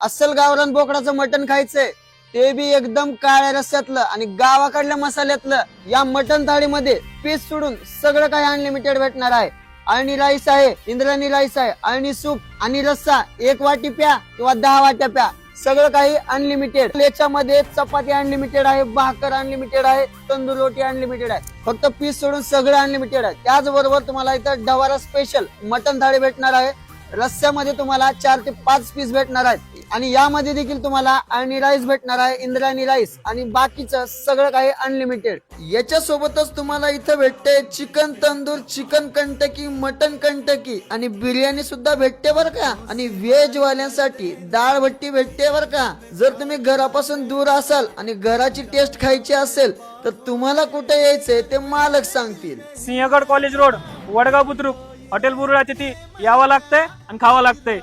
अस्सल गावरान बोकडाचं मटण खायचंय, ते बी एकदम काळ्या रस्स्यातलं आणि गावाकडल्या मसाल्यातलं, या मटण थाळीमध्ये पीस सोडून सगळं काही अनलिमिटेड भेटणार आहे। अळणी राईस आहे, इंद्रायणी राईस आहे, अळणी सूप आणि रस्सा, 1 वाटी प्या किंवा 10 वाट्या प्या, सगळं काही अनलिमिटेड। याच्यामध्ये चपाती अनलिमिटेड आहे, भाकर अनलिमिटेड आहे, तंदूर रोटी अनलिमिटेड आहे, फक्त पीस सोडून सगळं अनलिमिटेड आहे। त्याचबरोबर तुम्हाला इथं डवारा स्पेशल मटण थाळी भेटणार आहे। रस्स्यामध्ये तुम्हाला 4 ते 5 पीस भेटणार आहेत आणि यामध्ये देखील तुम्हाला अळणी राईस भेटणार आहे, इंद्रायणी राईस आणि बाकीचं सगळं काही अनलिमिटेड। याच्या सोबतच तुम्हाला इथं भेटते chicken tandoor, chicken Kentucky, mutton Kentucky आणि बिर्याणी सुद्धा भेटते बर का। आणि व्हेज वाल्यांसाठी डाळ भट्टी भेटते बर का। जर तुम्ही घरापासून दूर असाल आणि घराची टेस्ट खायची असेल तर तुम्हाला कुठे यायचंय ते मालक सांगतील। Sinhagad college road, Wadgaon Budruk, hotel Burula, तिथे यावं लागतंय आणि खावं लागतंय।